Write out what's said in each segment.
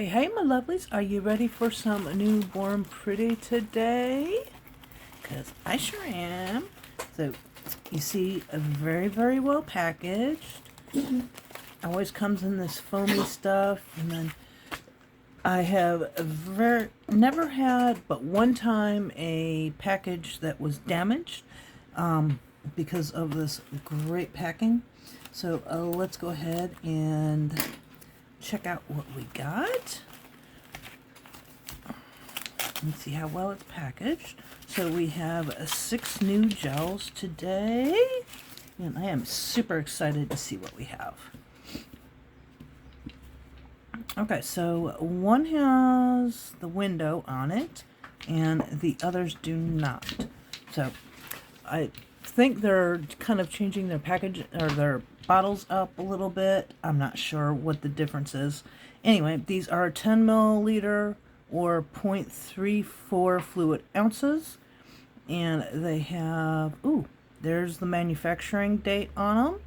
Hey, my lovelies, are you ready for some newborn pretty today? Because I sure am. So, you see, very well packaged. Always comes in this foamy stuff, and then I have never had but one time a package that was damaged because of this great packing. So, let's go ahead and check out what we got. Let's see how well it's packaged. So we have 6 new gels today, and I am super excited to see what we have. Okay, so one has the window on it, and the others do not. So I think they're kind of changing their package or their bottles up a little bit. I'm not sure what the difference is. Anyway, these are 10 milliliter or 0.34 fluid ounces, and they have, there's the manufacturing date on them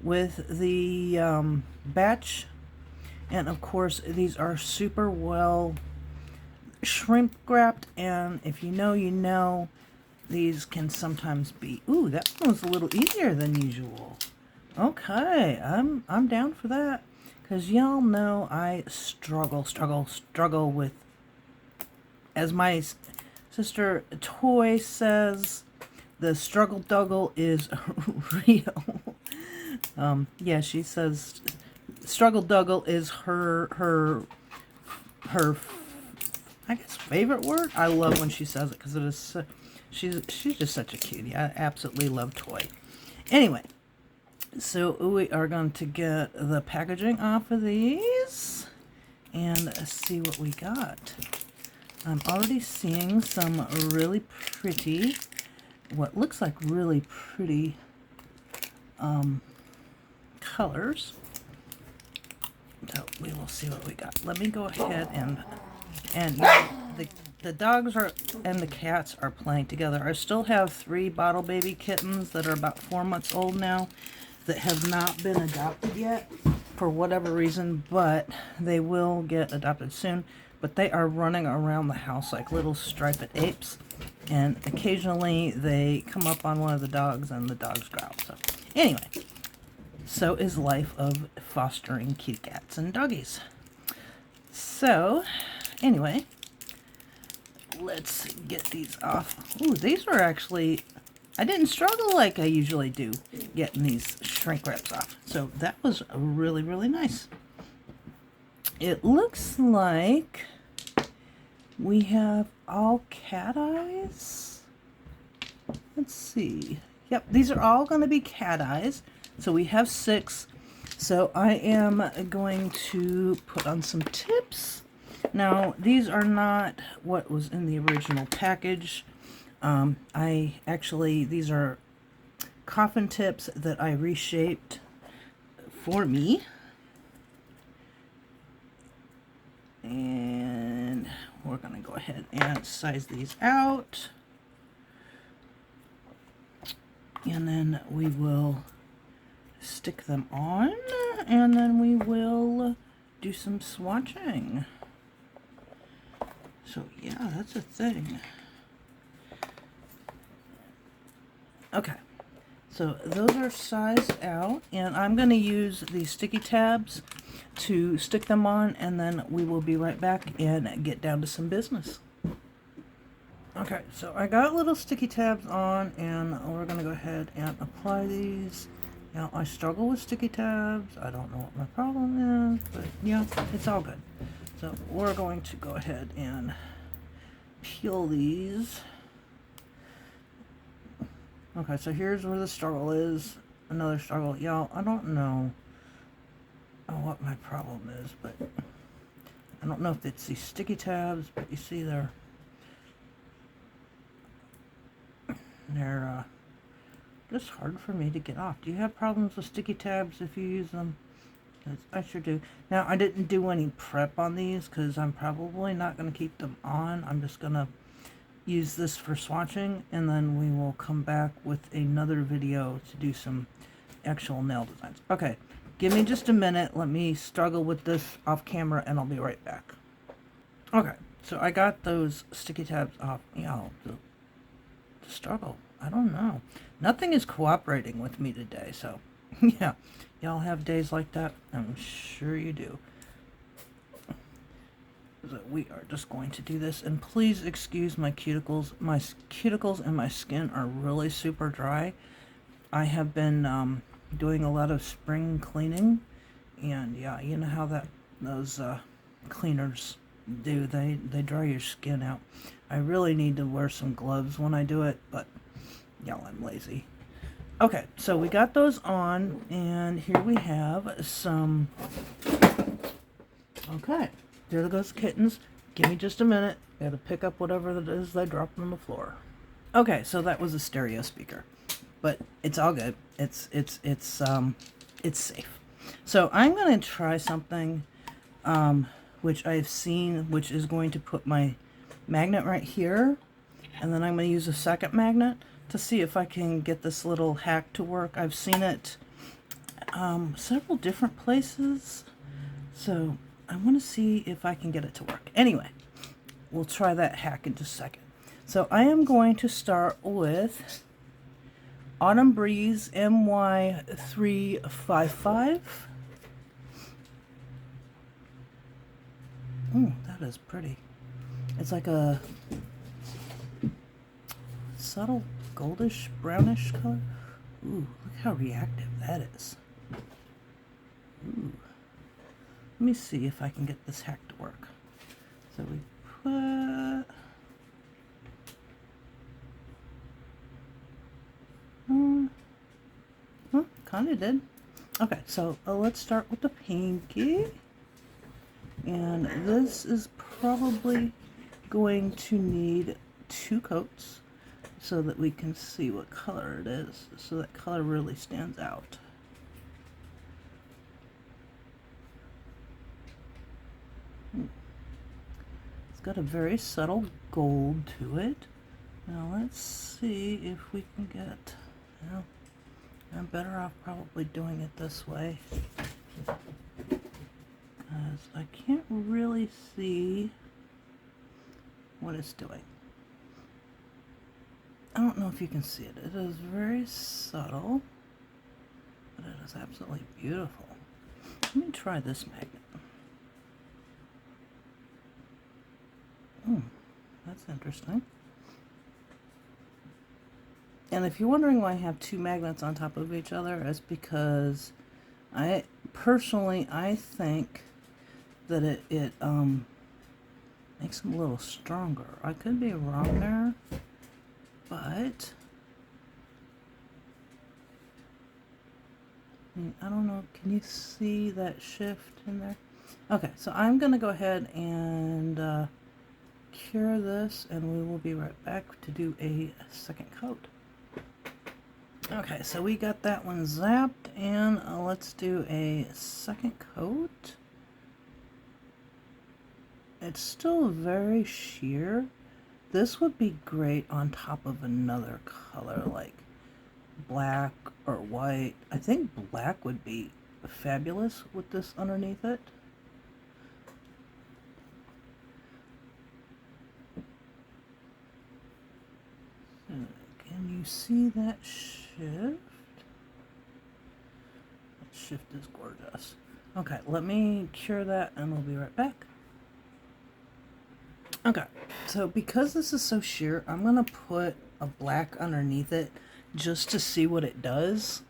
with the batch, and of course these are super well shrink wrapped, and if you know, you know, these can sometimes be, that one was a little easier than usual. Okay, I'm down for that, because y'all know I struggle with, as my sister Toy says, the struggle is real. Yeah, she says struggle is her I guess favorite word. I love when she says it because it is she's just such a cutie. I absolutely love Toy. Anyway, so we are going to get the packaging off of these and see what we got. I'm already seeing some really pretty, what looks like really pretty colors. So we will see what we got. Let me go ahead and the dogs and the cats are playing together. I still have 3 bottle baby kittens that are about 4 months old now that have not been adopted yet for whatever reason, but they will get adopted soon. But they are running around the house like little striped apes, and occasionally they come up on one of the dogs and the dogs growl. So anyway, so is life of fostering kitty cats and doggies. So anyway, let's get these off. These are actually, I didn't struggle like I usually do getting these shrink wraps off. So that was really nice. It looks like we have all cat eyes. Let's see. Yep, these are all going to be cat eyes. So we have 6. So I am going to put on some tips. Now, these are not what was in the original package. These are coffin tips that I reshaped for me. And we're going to go ahead and size these out. And then we will stick them on. And then we will do some swatching. So yeah, that's a thing. Okay. So those are sized out, and I'm going to use these sticky tabs to stick them on, and then we will be right back and get down to some business. Okay, so I got little sticky tabs on, and we're going to go ahead and apply these. Now, I struggle with sticky tabs. I don't know what my problem is, but yeah, it's all good. So we're going to go ahead and peel these. Okay, so here's where the struggle is. Another struggle. Y'all, I don't know what my problem is, but I don't know if it's these sticky tabs, but you see they're just hard for me to get off. Do you have problems with sticky tabs if you use them? I sure do. Now, I didn't do any prep on these because I'm probably not going to keep them on. I'm just going to use this for swatching, and then we will come back with another video to do some actual nail designs. Okay, give me just a minute. Let me struggle with this off camera and I'll be right back. Okay, so I got those sticky tabs off. The struggle. I don't know. Nothing is cooperating with me today, so yeah. Y'all have days like that? I'm sure you do. So we are just going to do this, and please excuse my cuticles. My cuticles and my skin are really super dry. I have been doing a lot of spring cleaning, and yeah, you know how those cleaners do. They dry your skin out. I really need to wear some gloves when I do it, but y'all, I'm lazy. Okay, so we got those on, and here we have some. Okay, there goes kittens. Give me just a minute. Gotta pick up whatever it is they dropped on the floor. Okay, so that was a stereo speaker, but it's all good. It's safe. So I'm gonna try something, which I've seen, which is going to put my magnet right here, and then I'm gonna use a second magnet to see if I can get this little hack to work. I've seen it several different places, so I want to see if I can get it to work. Anyway, we'll try that hack in just a second. So I am going to start with Autumn Breeze MY355. That is pretty. It's like a subtle goldish brownish color. Ooh, look how reactive that is. Ooh. Let me see if I can get this hack to work. So we put kind of did. Okay, so let's start with the pinky. And this is probably going to need 2 coats, so that we can see what color it is, so that color really stands out. It's got a very subtle gold to it. Now let's see if we can get, well, I'm better off probably doing it this way, because I can't really see what it's doing. I don't know if you can see it. It is very subtle, but it is absolutely beautiful. Let me try this magnet. That's interesting. And if you're wondering why I have 2 magnets on top of each other, it's because I think that it makes them a little stronger. I could be wrong there, but I don't know. Can you see that shift in there? Okay, so I'm going to go ahead and cure this, and we will be right back to do a second coat. Okay, so we got that one zapped, and let's do a second coat. It's still very sheer. This would be great on top of another color like black or white. I think black would be fabulous with this underneath it. Can you see that shift? That shift is gorgeous. Okay, let me cure that and we'll be right back. Okay, so because this is so sheer, I'm going to put a black underneath it just to see what it does,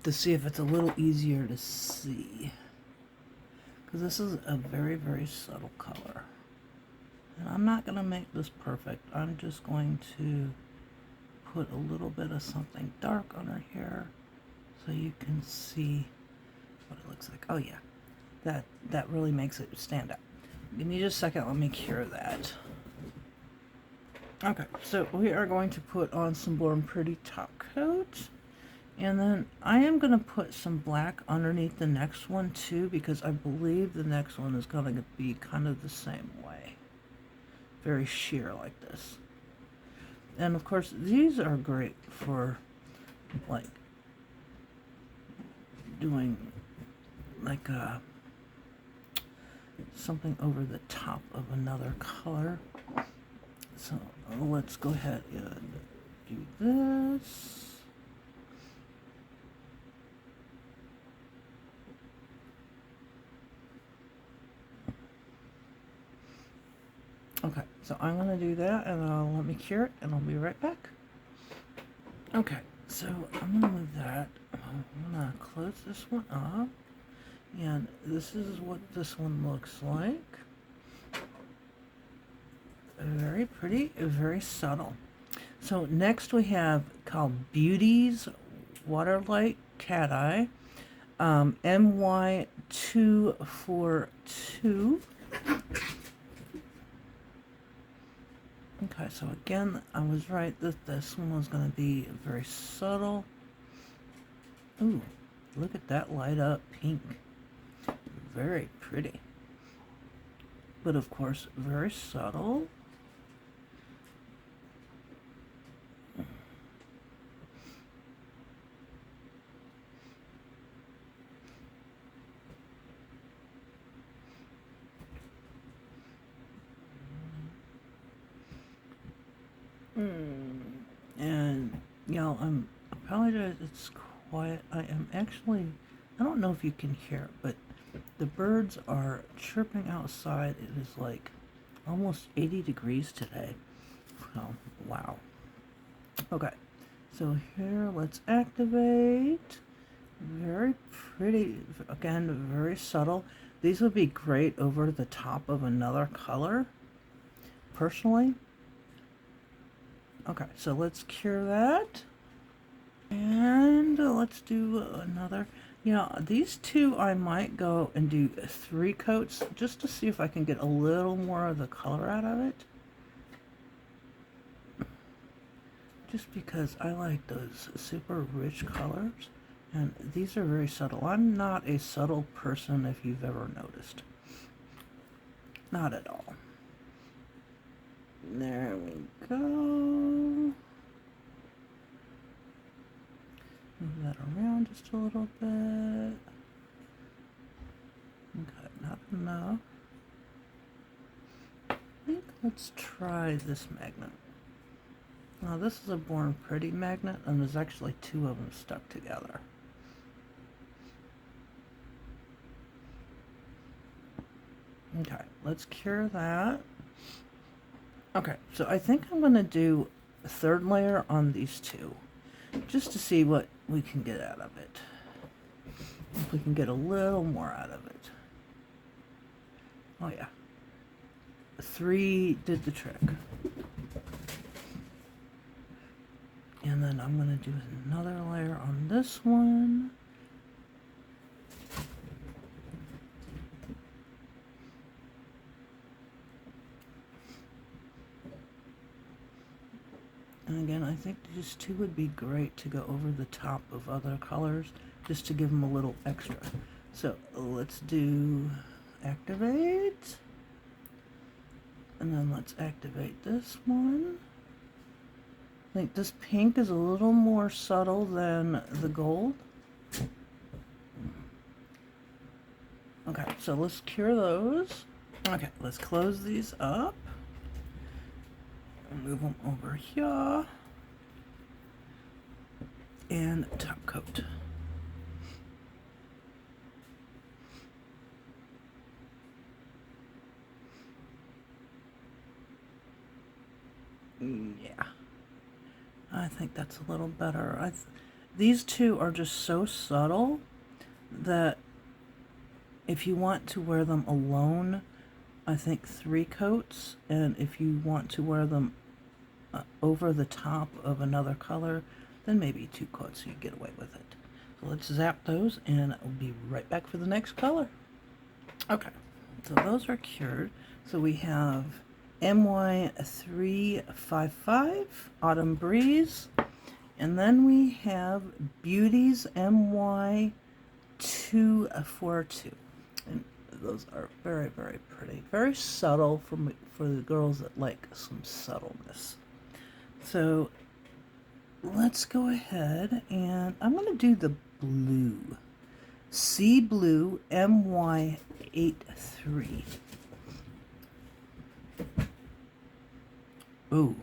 to see if it's a little easier to see. Because this is a very, very subtle color. And I'm not going to make this perfect. I'm just going to put a little bit of something dark under here so you can see what it looks like. Oh yeah, that really makes it stand out. Give me just a second, let me cure that. Okay, so we are going to put on some Born Pretty top coat, and then I am going to put some black underneath the next one too, because I believe the next one is going to be kind of the same way, very sheer like this. And of course, these are great for like doing like something over the top of another color. So let's go ahead and do this. Okay, so I'm going to do that, and let me cure it, and I'll be right back. Okay, so I'm going to move that. I'm going to close this one up, and this is what this one looks like. Very pretty, very subtle. So next we have called Beauty's Waterlight Cat Eye, MY242. Okay, so again, I was right that this one was going to be very subtle. Ooh, look at that light up pink. Very pretty. But of course, very subtle. And y'all, I apologize, it's quiet. I am actually, I don't know if you can hear, but the birds are chirping outside. It is like almost 80 degrees today. Oh, wow. Okay, so here, let's activate. Very pretty, again, very subtle. These would be great over the top of another color, personally. Okay, so let's cure that. And let's do another. Yeah, these two I might go and do 3 coats just to see if I can get a little more of the color out of it. Just because I like those super rich colors. And these are very subtle. I'm not a subtle person, if you've ever noticed. Not at all. There we go. Move that around just a little bit. Okay, not enough. I think let's try this magnet. Now this is a Born Pretty magnet, and there's actually 2 of them stuck together. Okay, let's cure that. Okay, so I think I'm going to do a 3rd layer on these 2, just to see what we can get out of it. If we can get a little more out of it. Oh yeah. 3 did the trick. And then I'm going to do another layer on this one. And again, I think these 2 would be great to go over the top of other colors, just to give them a little extra. So let's do activate. And then let's activate this one. I think this pink is a little more subtle than the gold. Okay, so let's cure those. Okay, let's close these up. Move them over here. And top coat. Yeah. I think that's a little better. These 2 are just so subtle that if you want to wear them alone, I think 3 coats, and if you want to wear them over the top of another color, then maybe 2 coats so you get away with it. So let's zap those, and I'll be right back for the next color. Okay, so those are cured. So we have MY355, Autumn Breeze, and then we have Beauty's MY242. And those are very, very pretty. Very subtle for the girls that like some subtleness. So let's go ahead, and I'm going to do the blue. Sea Blue MY83. Ooh,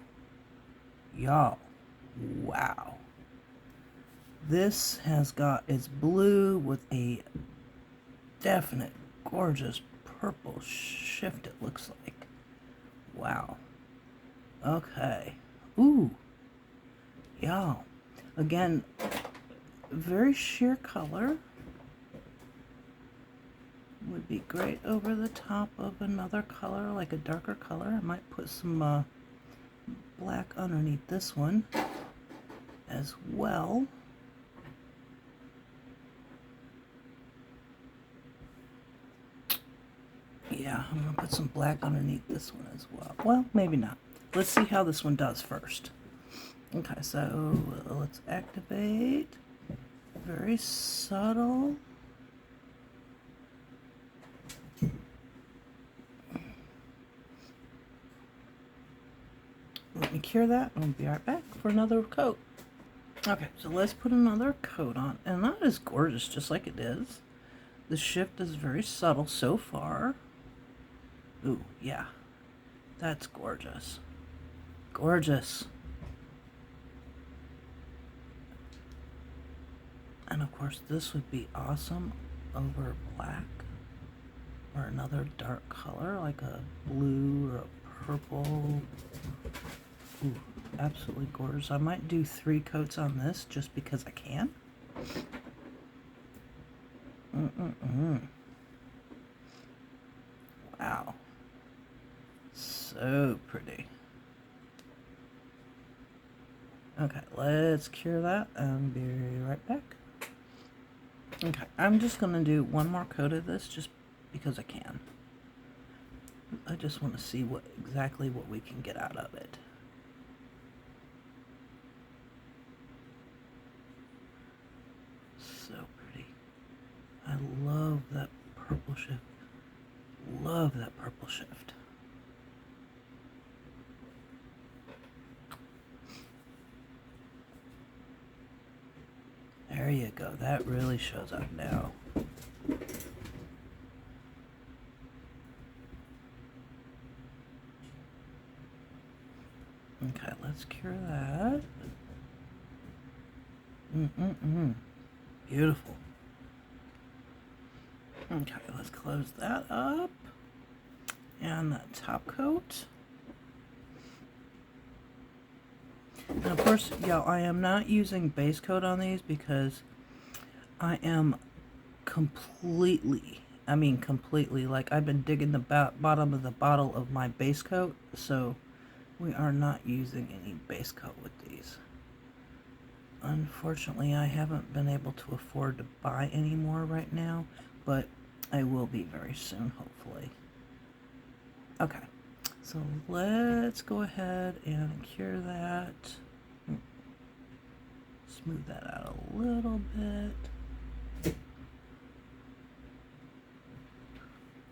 y'all, wow. This has got, it's blue with a definite gorgeous purple shift, it looks like. Wow. Okay. Ooh, y'all. Again, very sheer color. Would be great over the top of another color, like a darker color. I might put some black underneath this one as well. Yeah, I'm going to put some black underneath this one as well. Well, maybe not. Let's see how this one does first. Okay, so let's activate. Very subtle. Let me cure that, and we'll be right back for another coat. Okay, so let's put another coat on. And that is gorgeous, just like it is. The shift is very subtle so far. Ooh, yeah. That's gorgeous. Gorgeous. And of course, this would be awesome over black or another dark color like a blue or a purple. Ooh, absolutely gorgeous. I might do 3 coats on this just because I can. Wow. So pretty. Okay, let's cure that and be right back. Okay, I'm just going to do one more coat of this just because I can. I just want to see exactly what we can get out of it. So pretty. I love that purple shift. Love that purple shift. There you go. That really shows up now. Okay, let's cure that. Beautiful. Okay, let's close that up. And that top coat. And of course, y'all, I am not using base coat on these because I am completely, like I've been digging the bottom of the bottle of my base coat, so we are not using any base coat with these. Unfortunately, I haven't been able to afford to buy any more right now, but I will be very soon, hopefully. Okay, so let's go ahead and cure that. Smooth that out a little bit.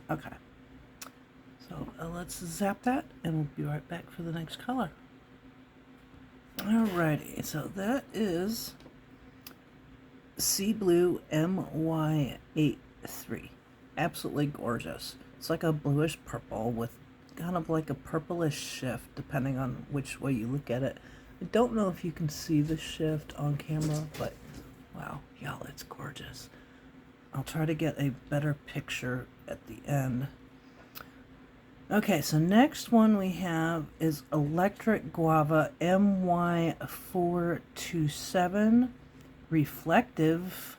Okay, so let's zap that and we'll be right back for the next color. Alrighty, so that is Sea Blue MY83. Absolutely gorgeous. It's like a bluish purple with kind of like a purplish shift depending on which way you look at it. I don't know if you can see the shift on camera, but wow, y'all, it's gorgeous. I'll try to get a better picture at the end. Okay, so next one we have is Electric Guava MY427 Reflective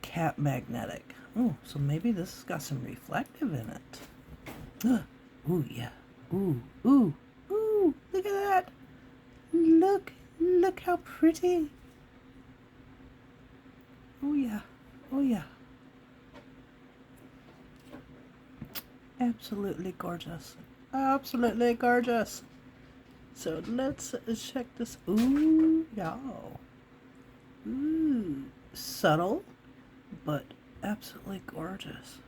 Cap Magnetic. Oh, so maybe this has got some reflective in it. Ooh, yeah. Ooh, ooh, ooh, look at that. Look how pretty. Oh, yeah. Oh, yeah. Absolutely gorgeous. Absolutely gorgeous. So let's check this. Ooh, y'all. Ooh, subtle, but absolutely gorgeous.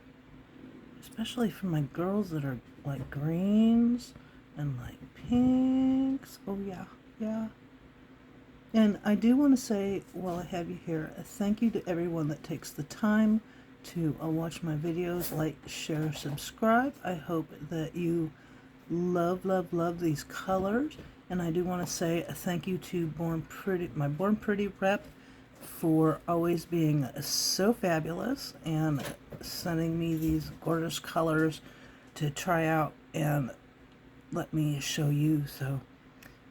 Especially for my girls that are like greens and like pinks. Oh yeah, yeah. And I do want to say, while I have you here, a thank you to everyone that takes the time to watch my videos, like, share, subscribe. I hope that you love these colors. And I do want to say a thank you to Born Pretty, my Born Pretty rep, for always being so fabulous and sending me these gorgeous colors to try out and let me show you. So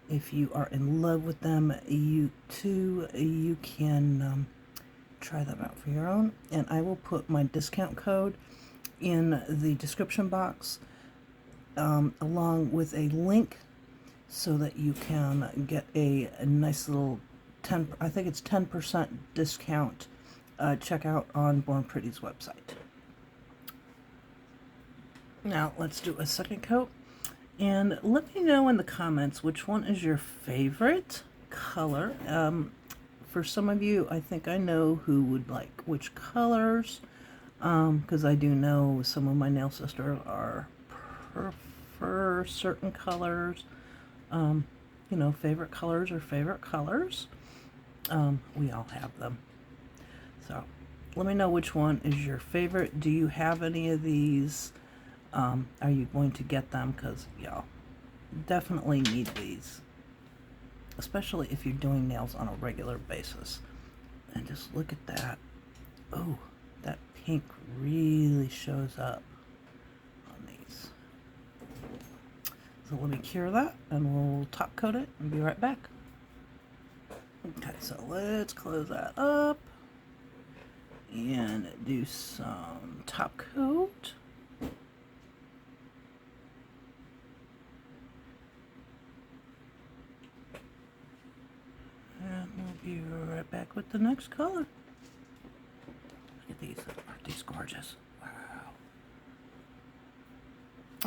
if you are in love with them, you too, you can try them out for your own. And I will put my discount code in the description box, along with a link so that you can get a nice little 10, I think it's 10% discount checkout on Born Pretty's website. Now let's do a second coat, and let me know in the comments which one is your favorite color. For some of you, I think I know who would like which colors, because I do know some of my nail sisters are prefer certain colors. You know, favorite colors are favorite colors. We all have them. So let me know which one is your favorite. Do you have any of these? Are you going to get them? Because y'all definitely need these, especially if you're doing nails on a regular basis. And just look at that. Oh, that pink really shows up on these. So let me cure that and we'll top coat it and be right back. Okay, so let's close that up and do some top coat. And we'll be right back with the next color. Look at these. Aren't these gorgeous? Wow.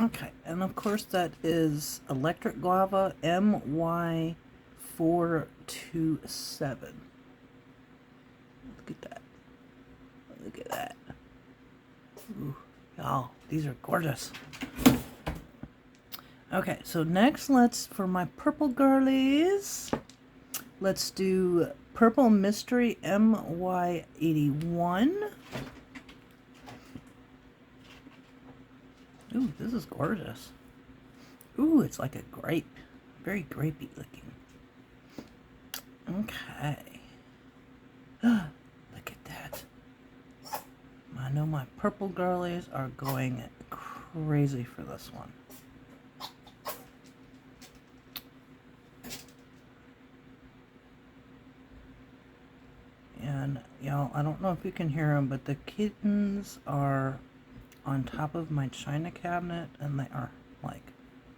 Okay, and of course that is Electric Guava MY427. Look at that. Look at that. Ooh, y'all, these are gorgeous. Okay, so next for my purple girlies, let's do Purple Mystery MY81. Ooh, this is gorgeous. Ooh, it's like a grape. Very grapey looking. Okay. Look at that. I know my purple girlies are going crazy for this one. And y'all, I don't know if you can hear them, but the kittens are on top of my china cabinet, and they are like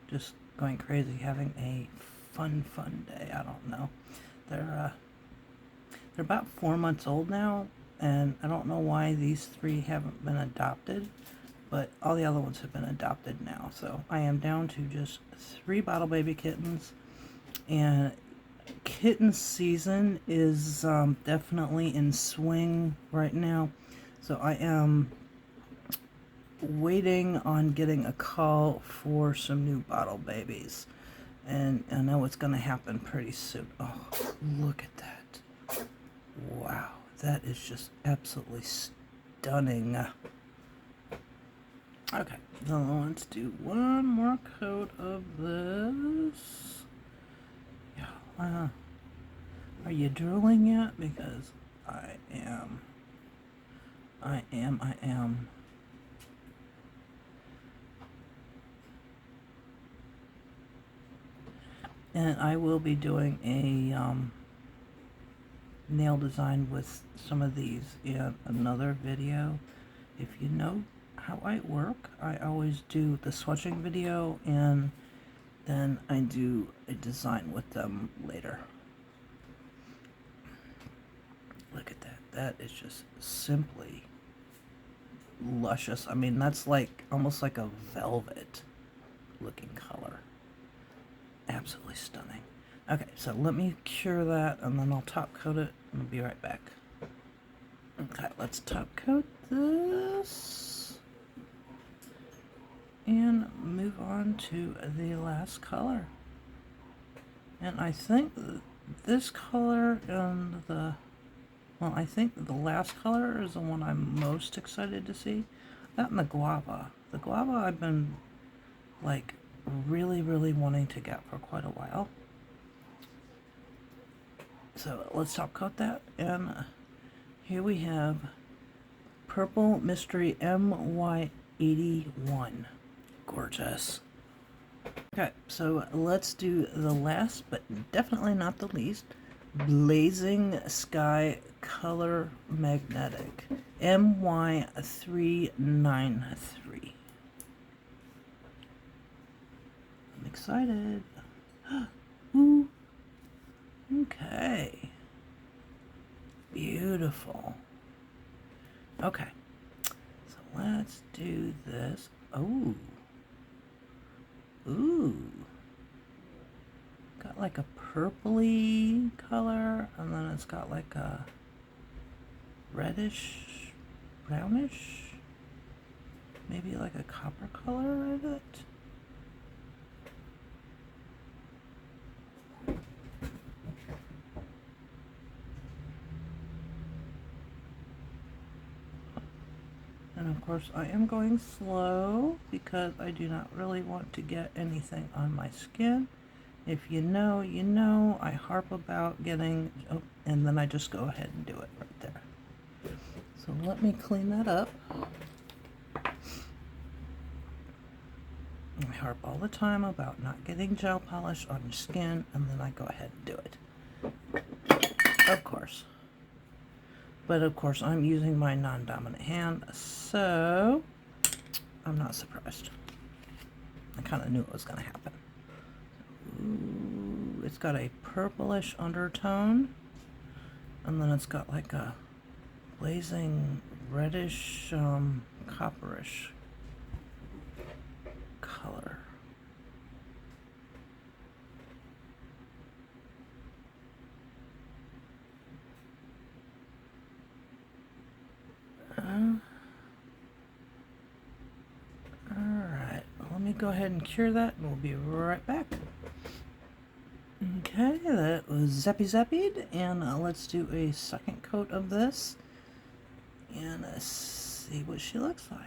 just going crazy, having a fun day. I don't know. They're about 4 months old now, and I don't know why these 3 haven't been adopted, but all the other ones have been adopted now. So I am down to just 3 bottle baby kittens, and kitten season is definitely in swing right now. So I am waiting on getting a call for some new bottle babies, and I know it's going to happen pretty soon. Oh, look at that. Wow, that is just absolutely stunning. Okay, so let's do one more coat of this. Yeah, are you drooling yet? Because I am. And I will be doing a nail design with some of these in another video. If you know how I work, I always do the swatching video and then I do a design with them later. Look at that. That is just simply luscious. I mean, that's like almost like a velvet looking color. Absolutely stunning. Okay, so let me cure that and then I'll top coat it and I'll be right back. Okay, let's top coat this and move on to the last color. And I think this color and well, I think the last color is the one I'm most excited to see. That and the Guava. The Guava I've been like really, really wanting to get for quite a while. So let's top coat that, and here we have Purple Mystery MY81. Gorgeous. Okay, so let's do the last, but definitely not the least, Blazing Sky Color Magnetic MY393. I'm excited. Ooh. Okay. Beautiful. Okay. So let's do this. Oh. Ooh. Got like a purpley color, and then it's got like a reddish, brownish, maybe like a copper color in it. And of course I am going slow because I do not really want to get anything on my skin. If you know, you know. I harp about getting, oh, and then I just go ahead and do it right there. So let me clean that up. I harp all the time about not getting gel polish on your skin, and then I go ahead and do it. Of course. But of course, I'm using my non-dominant hand, so I'm not surprised. I kind of knew it was going to happen. Ooh, it's got a purplish undertone, and then it's got like a blazing reddish, copperish color. Alright, let me go ahead and cure that, and we'll be right back. Okay, that was zappied, and let's do a second coat of this, and see what she looks like.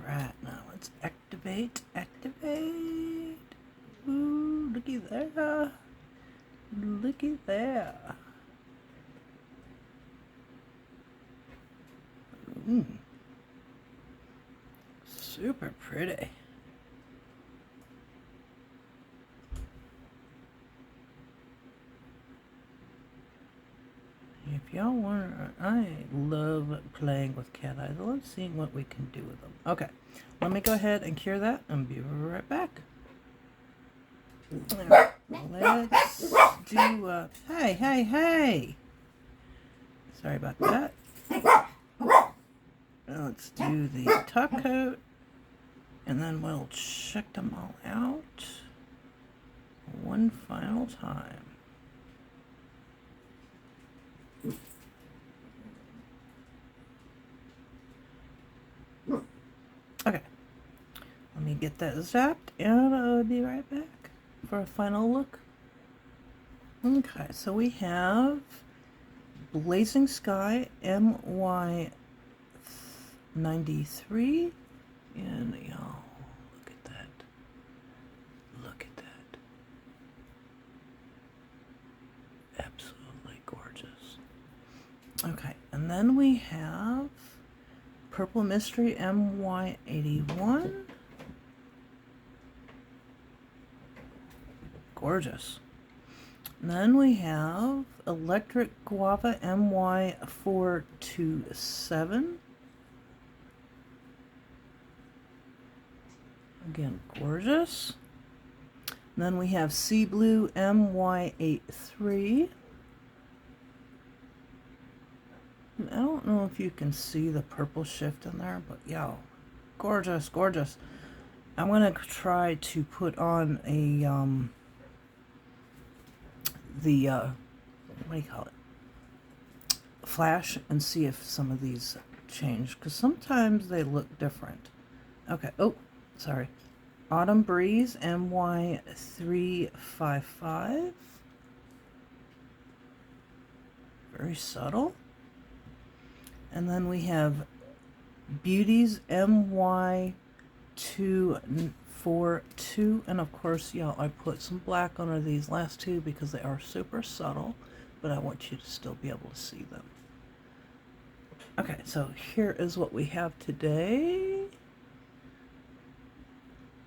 Alright, now let's activate. Ooh, looky there. Looky there. Super pretty. If y'all want, I love playing with cat eyes. I love seeing what we can do with them. Okay, let me go ahead and cure that and be right back. Right, let's do, hey. Sorry about that. Let's do the top coat, and then we'll check them all out one final time. Okay, let me get that zapped, and I'll be right back for a final look. Okay, so we have Blazing Sky MY93, and y'all, look at that. Look at that. Absolutely gorgeous. Okay, and then we have Purple Mystery MY81. Gorgeous. And then we have Electric Guava MY427. Again, gorgeous. And then we have Sea Blue MY83. And I don't know if you can see the purple shift in there, but yo, gorgeous, gorgeous. I'm gonna try to put on a what do you call it, flash, and see if some of these change, because sometimes they look different. Okay, oh, sorry. Autumn Breeze MY355. Very subtle. And then we have Beauties MY242. And of course, yeah, I put some black under these last two because they are super subtle, but I want you to still be able to see them. Okay, so here is what we have today.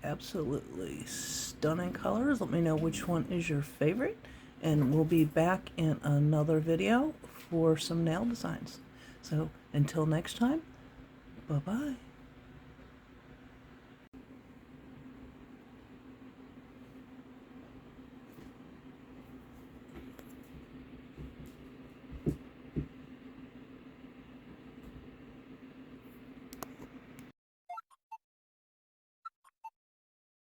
Absolutely stunning colors. Let me know which one is your favorite, and we'll be back in another video for some nail designs. So until next time, bye-bye.